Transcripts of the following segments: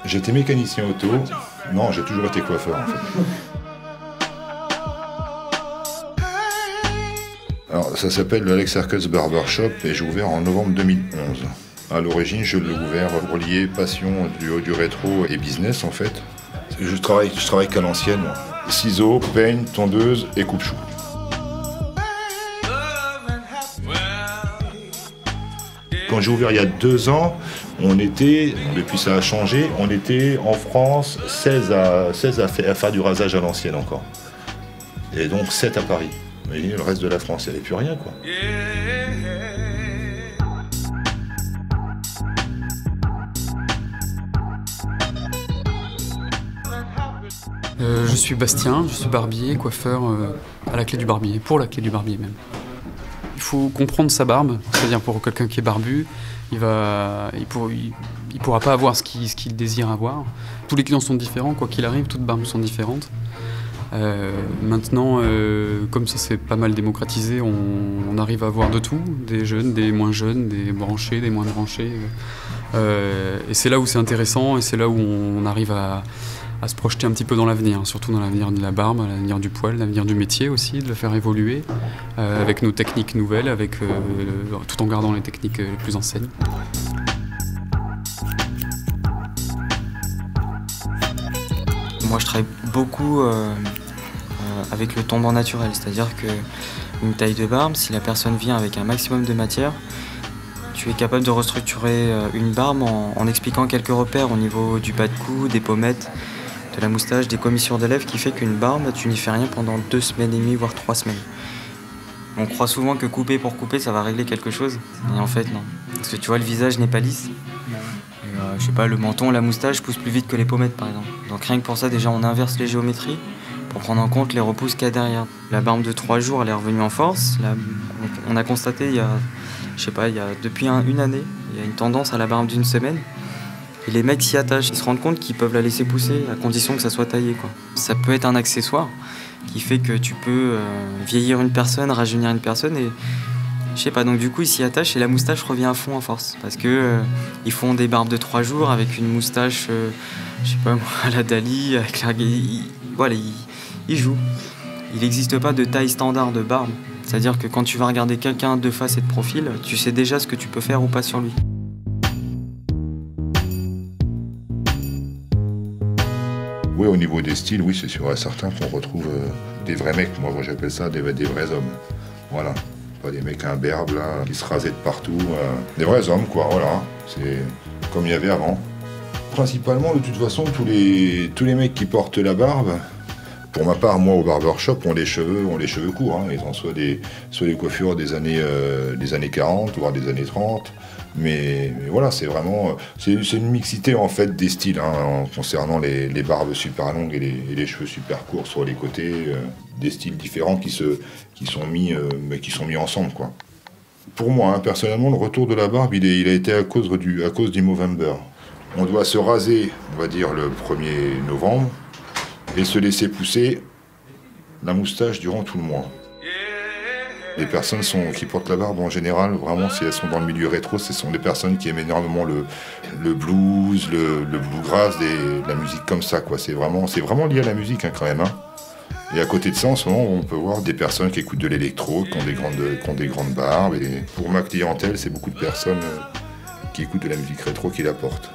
J'étais mécanicien auto. Non, j'ai toujours été coiffeur en fait. Alors, ça s'appelle le Alex Hercutz Barbershop et j'ai ouvert en novembre 2011. À l'origine, je l'ai ouvert pour lier passion du rétro et business en fait. Je travaille qu'à l'ancienne. Ciseaux, peigne, tondeuse et coupe-chou. Quand j'ai ouvert il y a 2 ans, on était, depuis ça a changé, on était en France 16 à faire du rasage à l'ancienne encore. Et donc 7 à Paris. Mais le reste de la France, il n'y avait plus rien, quoi. Je suis Bastien, je suis barbier, coiffeur à la Clé du Barbier, pour la Clé du Barbier même. Il faut comprendre sa barbe, c'est-à-dire pour quelqu'un qui est barbu, il pourra pas avoir ce qu'il désire avoir. Tous les clients sont différents, quoi qu'il arrive, toutes barbes sont différentes. Maintenant, comme ça s'est pas mal démocratisé, on arrive à avoir de tout, des jeunes, des moins jeunes, des branchés, des moins branchés. Et c'est là où c'est intéressant et c'est là où on arrive à se projeter un petit peu dans l'avenir, surtout dans l'avenir de la barbe, l'avenir du poil, l'avenir du métier aussi, de le faire évoluer avec nos techniques nouvelles, tout en gardant les techniques les plus anciennes. Moi je travaille beaucoup avec le tombant naturel, c'est-à-dire qu'une taille de barbe, si la personne vient avec un maximum de matière, tu es capable de restructurer une barbe en expliquant quelques repères au niveau du bas de cou, des pommettes, de la moustache, des commissures de lèvres, qui fait qu'une barbe, tu n'y fais rien pendant 2 semaines et demie, voire 3 semaines. On croit souvent que couper pour couper, ça va régler quelque chose. Et en fait, non. Parce que tu vois, le visage n'est pas lisse. Je sais pas, le menton, la moustache poussent plus vite que les pommettes, par exemple. Donc rien que pour ça, déjà, on inverse les géométries pour prendre en compte les repousses qu'il y a derrière. La barbe de 3 jours, elle est revenue en force. On a constaté, depuis une année, il y a une tendance à la barbe d'1 semaine. Et les mecs s'y attachent, ils se rendent compte qu'ils peuvent la laisser pousser à condition que ça soit taillé, quoi. Ça peut être un accessoire qui fait que tu peux vieillir une personne, rajeunir une personne et je sais pas, donc du coup ils s'y attachent et la moustache revient à fond en force parce que ils font des barbes de 3 jours avec une moustache, je sais pas moi, à la Dali, avec voilà, ils jouent. Il n'existe pas de taille standard de barbe, c'est-à-dire que quand tu vas regarder quelqu'un de face et de profil, tu sais déjà ce que tu peux faire ou pas sur lui. Oui, au niveau des styles, oui, c'est sûr et certain qu'on retrouve des vrais mecs. Moi, j'appelle ça des vrais hommes. Voilà. Pas des mecs imberbes, là, qui se rasaient de partout. Des vrais hommes, quoi, voilà. C'est comme il y avait avant. Principalement, de toute façon, tous les mecs qui portent la barbe, pour ma part, moi, au barbershop, ont les cheveux courts. Hein. Ils ont soit des coiffures des années 40, voire des années 30. Mais voilà, c'est vraiment c'est une mixité en fait des styles hein, concernant les barbes super longues et les cheveux super courts sur les côtés, des styles différents qui sont mis ensemble quoi. Pour moi, hein, personnellement, le retour de la barbe, il a été à cause du Movember. On doit se raser, on va dire le 1er novembre, et se laisser pousser la moustache durant tout le mois. Les personnes qui portent la barbe en général, vraiment, si elles sont dans le milieu rétro, ce sont des personnes qui aiment énormément le blues, le bluegrass, la musique comme ça, quoi. C'est vraiment lié à la musique, hein, quand même. Hein. Et à côté de ça, en ce moment, on peut voir des personnes qui écoutent de l'électro, qui ont des grandes barbes. Et pour ma clientèle, c'est beaucoup de personnes qui écoutent de la musique rétro qui la portent.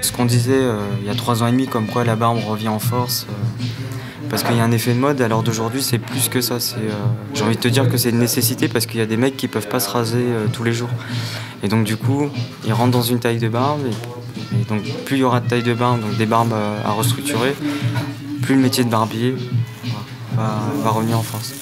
Ce qu'on disait il y a 3 ans et demi, comme quoi la barbe revient en force, parce qu'il y a un effet de mode, alors d'aujourd'hui c'est plus que ça. J'ai envie de te dire que c'est une nécessité parce qu'il y a des mecs qui peuvent pas se raser tous les jours. Et donc du coup, ils rentrent dans une taille de barbe, et donc plus il y aura de taille de barbe, donc des barbes à restructurer, plus le métier de barbier va revenir en force.